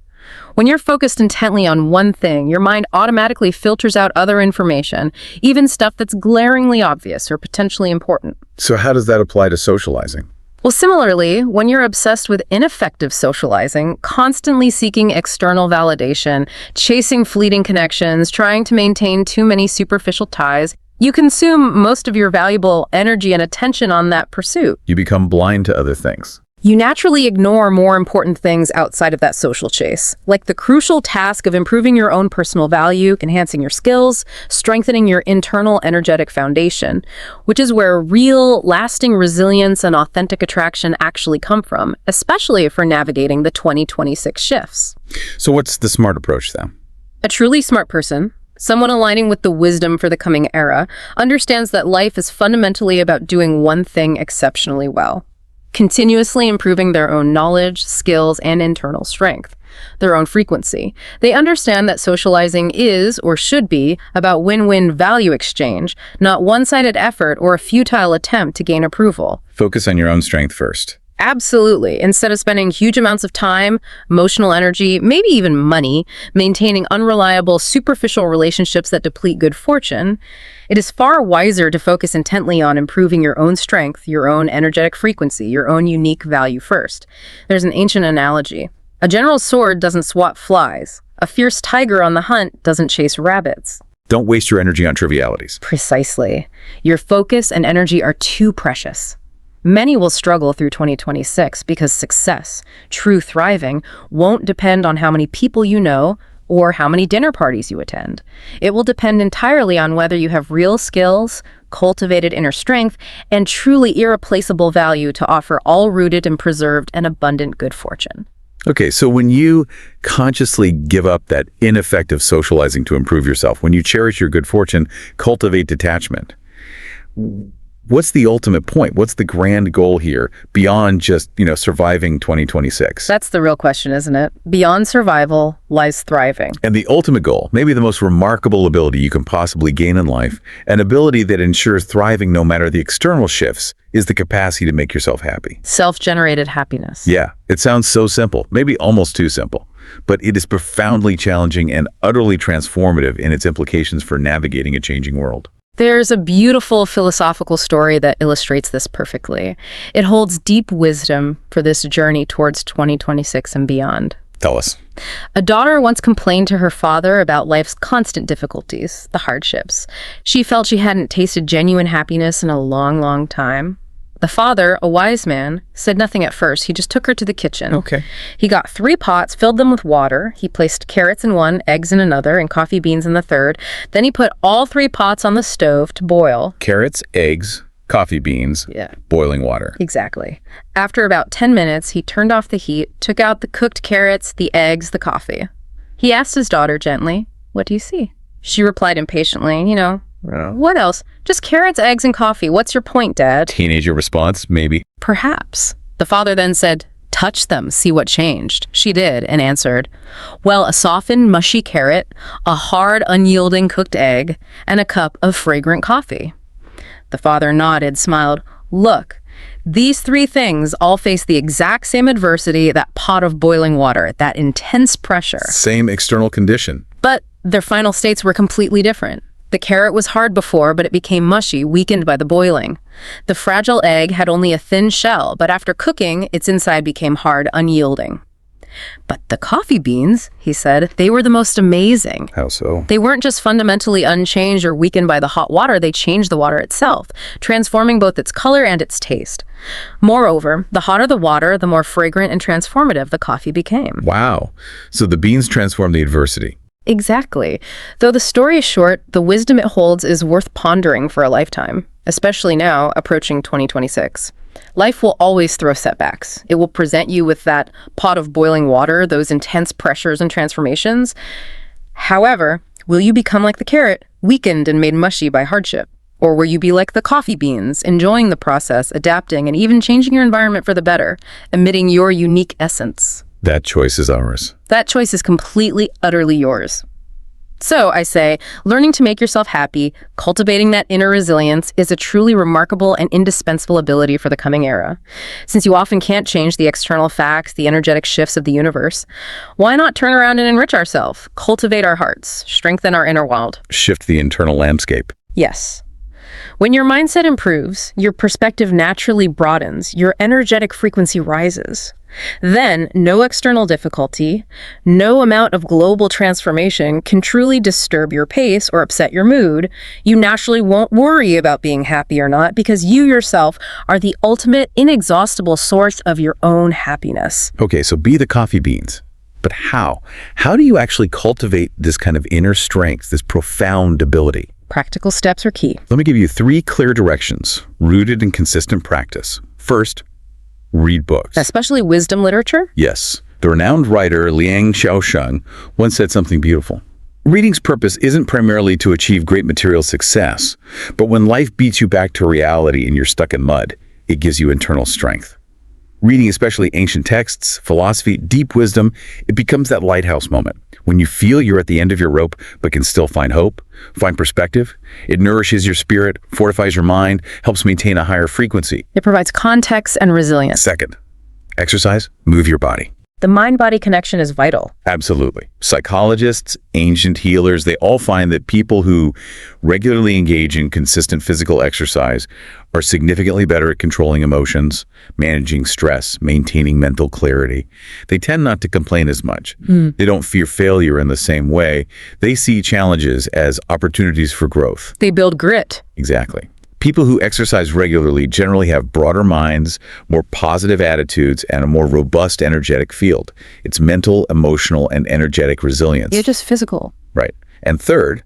Speaker 2: When you're focused intently on one thing, your mind automatically filters out other information, even stuff that's glaringly obvious or potentially important.
Speaker 1: So how does that apply to socializing?
Speaker 2: Well, similarly, when you're obsessed with ineffective socializing, constantly seeking external validation, chasing fleeting connections, trying to maintain too many superficial ties, you consume most of your valuable energy and attention on that pursuit.
Speaker 1: You become blind to other things.
Speaker 2: You naturally ignore more important things outside of that social chase, like the crucial task of improving your own personal value, enhancing your skills, strengthening your internal energetic foundation, which is where real, lasting resilience and authentic attraction actually come from, especially for navigating the 2026 shifts.
Speaker 1: So what's the smart approach then?
Speaker 2: A truly smart person Someone aligning with the wisdom for the coming era understands that life is fundamentally about doing one thing exceptionally well, continuously improving their own knowledge, skills, and internal strength, their own frequency. They understand that socializing is, or should be, about win-win value exchange, not one-sided effort or a futile attempt to gain approval.
Speaker 1: Focus on your own strength first.
Speaker 2: Absolutely. Instead of spending huge amounts of time, emotional energy, maybe even money, maintaining unreliable, superficial relationships that deplete good fortune, it is far wiser to focus intently on improving your own strength, your own energetic frequency, your own unique value first. There's an ancient analogy. A general's sword doesn't swat flies. A fierce tiger on the hunt doesn't chase rabbits.
Speaker 1: Don't waste your energy on trivialities.
Speaker 2: Precisely. Your focus and energy are too precious. Many will struggle through 2026 because success, true thriving, won't depend on how many people you know or how many dinner parties you attend. It will depend entirely on whether you have real skills, cultivated inner strength, and truly irreplaceable value to offer all-rooted and preserved and abundant good fortune.
Speaker 1: Okay, so when you consciously give up that ineffective socializing to improve yourself, when you cherish your good fortune, cultivate detachment, what's the ultimate point? What's the grand goal here beyond just, surviving 2026?
Speaker 2: That's the real question, isn't it? Beyond survival lies thriving.
Speaker 1: And the ultimate goal, maybe the most remarkable ability you can possibly gain in life, an ability that ensures thriving no matter the external shifts, is the capacity to make yourself happy.
Speaker 2: Self-generated happiness.
Speaker 1: Yeah, it sounds so simple, maybe almost too simple, but it is profoundly challenging and utterly transformative in its implications for navigating a changing world.
Speaker 2: There's a beautiful philosophical story that illustrates this perfectly. It holds deep wisdom for this journey towards 2026 and beyond.
Speaker 1: Tell us.
Speaker 2: A daughter once complained to her father about life's constant difficulties, the hardships. She felt she hadn't tasted genuine happiness in a long, long time. The father, a wise man, said nothing at first. He just took her to the kitchen.
Speaker 1: Okay.
Speaker 2: He got 3 pots, filled them with water. He placed carrots in one, eggs in another, and coffee beans in the third. Then he put all 3 pots on the stove to boil.
Speaker 1: Carrots, eggs, coffee beans, boiling water.
Speaker 2: Exactly. After about 10 minutes, he turned off the heat, took out the cooked carrots, the eggs, the coffee. He asked his daughter gently, "What do you see?" She replied impatiently, "What else? Just carrots, eggs, and coffee. What's your point, Dad?"
Speaker 1: Teenager response, maybe.
Speaker 2: "Perhaps." The father then said, "Touch them, see what changed." She did, and answered, "Well, a softened, mushy carrot, a hard, unyielding cooked egg, and a cup of fragrant coffee." The father nodded, smiled. "Look, these 3 things all face the exact same adversity, that pot of boiling water, that intense pressure.
Speaker 1: Same external condition.
Speaker 2: But their final states were completely different. The carrot was hard before, but it became mushy, weakened by the boiling. The fragile egg had only a thin shell, but after cooking, its inside became hard, unyielding. But the coffee beans, he said, they were the most amazing.
Speaker 1: How so?
Speaker 2: They weren't just fundamentally unchanged or weakened by the hot water, they changed the water itself, transforming both its color and its taste. Moreover, the hotter the water, the more fragrant and transformative the coffee became.
Speaker 1: Wow. So the beans transformed the adversity.
Speaker 2: Exactly. Though the story is short, the wisdom it holds is worth pondering for a lifetime, especially now, approaching 2026. Life will always throw setbacks. It will present you with that pot of boiling water, those intense pressures and transformations. However, will you become like the carrot, weakened and made mushy by hardship? Or will you be like the coffee beans, enjoying the process, adapting, and even changing your environment for the better, emitting your unique essence?
Speaker 1: That choice is ours.
Speaker 2: That choice is completely, utterly yours. So, I say, learning to make yourself happy, cultivating that inner resilience is a truly remarkable and indispensable ability for the coming era. Since you often can't change the external facts, the energetic shifts of the universe, why not turn around and enrich ourselves, cultivate our hearts, strengthen our inner world?
Speaker 1: Shift the internal landscape.
Speaker 2: Yes. When your mindset improves, your perspective naturally broadens, your energetic frequency rises. Then, no external difficulty, no amount of global transformation can truly disturb your pace or upset your mood. You naturally won't worry about being happy or not because you yourself are the ultimate, inexhaustible source of your own happiness.
Speaker 1: Okay, so be the coffee beans. But how? How do you actually cultivate this kind of inner strength, this profound ability?
Speaker 2: Practical steps are key.
Speaker 1: Let me give you 3 clear directions, rooted in consistent practice. First, read books.
Speaker 2: Especially wisdom literature?
Speaker 1: Yes. The renowned writer Liang Xiaosheng once said something beautiful. Reading's purpose isn't primarily to achieve great material success, but when life beats you back to reality and you're stuck in mud, it gives you internal strength. Reading especially ancient texts, philosophy, deep wisdom, it becomes that lighthouse moment. When you feel you're at the end of your rope but can still find hope, find perspective, it nourishes your spirit, fortifies your mind, helps maintain a higher frequency.
Speaker 2: It provides context and resilience.
Speaker 1: Second, exercise, move your body.
Speaker 2: The mind-body connection is vital.
Speaker 1: Absolutely. Psychologists, ancient healers, they all find that people who regularly engage in consistent physical exercise are significantly better at controlling emotions, managing stress, maintaining mental clarity. They tend not to complain as much. They don't fear failure in the same way. They see challenges as opportunities for growth.
Speaker 2: They build grit.
Speaker 1: Exactly. People who exercise regularly generally have broader minds, more positive attitudes, and a more robust energetic field. It's mental, emotional, and energetic resilience.
Speaker 2: You're just physical.
Speaker 1: Right. And third,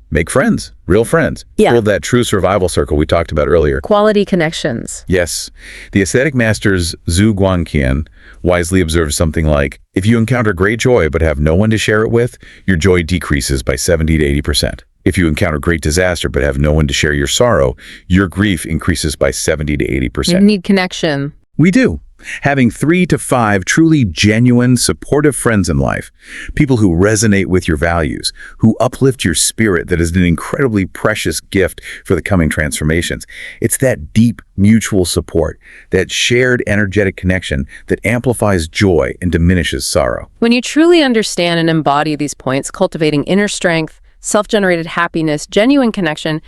Speaker 1: make friends, real friends.
Speaker 2: Yeah.
Speaker 1: Build that true survival circle we talked about earlier.
Speaker 2: Quality connections.
Speaker 1: Yes. The ascetic masters Zhu Guangqian wisely observed something like, if you encounter great joy but have no one to share it with, your joy decreases by 70 to 80%. If you encounter great disaster but have no one to share your sorrow, your grief increases by 70 to 80%.
Speaker 2: You need connection.
Speaker 1: We do. Having 3 to 5 truly genuine, supportive friends in life, people who resonate with your values, who uplift your spirit, that is an incredibly precious gift for the coming transformations. It's that deep mutual support, that shared energetic connection that amplifies joy and diminishes sorrow.
Speaker 2: When you truly understand and embody these points, cultivating inner strength, self-generated happiness, genuine connection,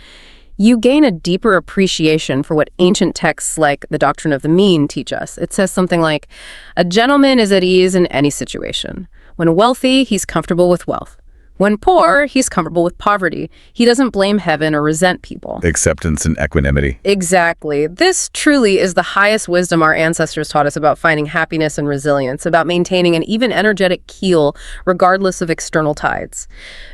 Speaker 2: you gain a deeper appreciation for what ancient texts like the Doctrine of the Mean teach us. It says something like, a gentleman is at ease in any situation. When wealthy, he's comfortable with wealth. When poor, he's comfortable with poverty. He doesn't blame heaven or resent people.
Speaker 1: Acceptance and equanimity.
Speaker 2: Exactly. This truly is the highest wisdom our ancestors taught us about finding happiness and resilience, about maintaining an even energetic keel regardless of external tides.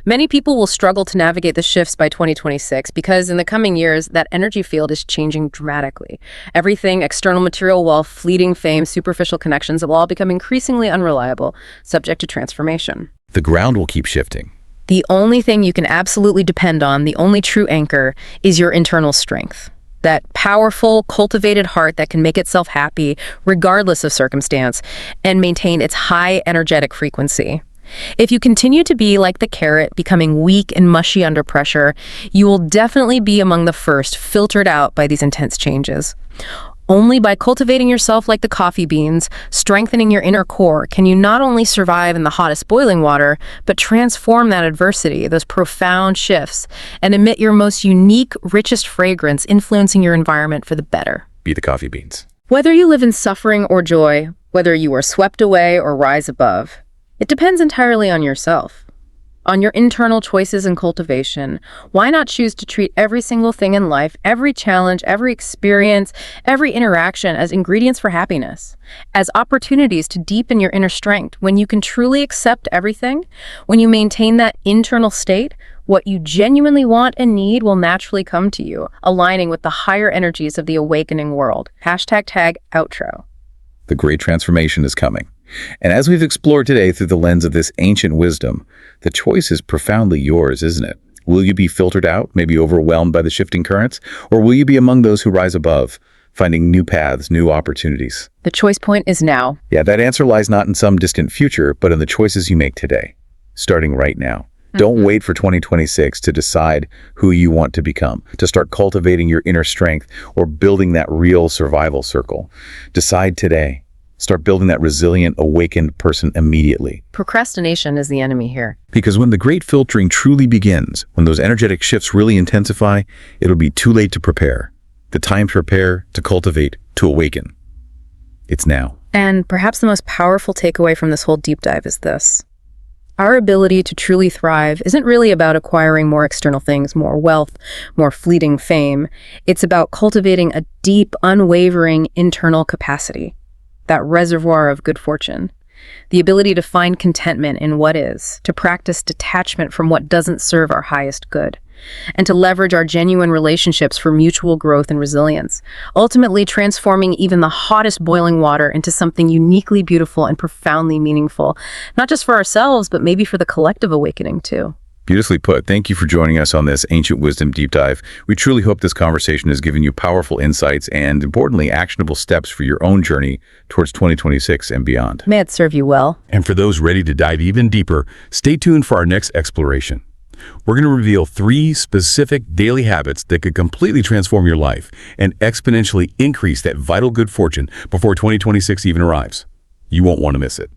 Speaker 2: Many people will struggle to navigate the shifts by 2026 because in the coming years, that energy field is changing dramatically. Everything, external material wealth, fleeting fame, superficial connections will all become increasingly unreliable, subject to transformation.
Speaker 1: The ground will keep shifting.
Speaker 2: The only thing you can absolutely depend on, the only true anchor, is your internal strength. That powerful, cultivated heart that can make itself happy regardless of circumstance and maintain its high energetic frequency. If you continue to be like the carrot, becoming weak and mushy under pressure, you will definitely be among the first filtered out by these intense changes. Only by cultivating yourself like the coffee beans, strengthening your inner core, can you not only survive in the hottest boiling water, but transform that adversity, those profound shifts, and emit your most unique, richest fragrance, influencing your environment for the better.
Speaker 1: Be the coffee beans.
Speaker 2: Whether you live in suffering or joy, whether you are swept away or rise above, it depends entirely on yourself. On your internal choices and cultivation. Why not choose to treat every single thing in life, every challenge, every experience, every interaction as ingredients for happiness, as opportunities to deepen your inner strength? When you can truly accept everything, when you maintain that internal state, what you genuinely want and need will naturally come to you, aligning with the higher energies of the awakening world. #outro.
Speaker 1: The great transformation is coming. And as we've explored today through the lens of this ancient wisdom, the choice is profoundly yours, isn't it? Will you be filtered out, maybe overwhelmed by the shifting currents? Or will you be among those who rise above, finding new paths, new opportunities?
Speaker 2: The choice point is now.
Speaker 1: Yeah, that answer lies not in some distant future, but in the choices you make today, starting right now. Don't wait for 2026 to decide who you want to become, to start cultivating your inner strength or building that real survival circle. Decide today. Start building that resilient, awakened person immediately.
Speaker 2: Procrastination is the enemy here.
Speaker 1: Because when the great filtering truly begins, when those energetic shifts really intensify, it'll be too late to prepare. The time to prepare, to cultivate, to awaken. It's now.
Speaker 2: And perhaps the most powerful takeaway from this whole deep dive is this. Our ability to truly thrive isn't really about acquiring more external things, more wealth, more fleeting fame. It's about cultivating a deep, unwavering internal capacity. That reservoir of good fortune, the ability to find contentment in what is, to practice detachment from what doesn't serve our highest good, and to leverage our genuine relationships for mutual growth and resilience, ultimately transforming even the hottest boiling water into something uniquely beautiful and profoundly meaningful, not just for ourselves, but maybe for the collective awakening too.
Speaker 1: Beautifully put. Thank you for joining us on this Ancient Wisdom Deep Dive. We truly hope this conversation has given you powerful insights and, importantly, actionable steps for your own journey towards 2026 and beyond.
Speaker 2: May it serve you well.
Speaker 3: And for those ready to dive even deeper, stay tuned for our next exploration. We're going to reveal 3 specific daily habits that could completely transform your life and exponentially increase that vital good fortune before 2026 even arrives. You won't want to miss it.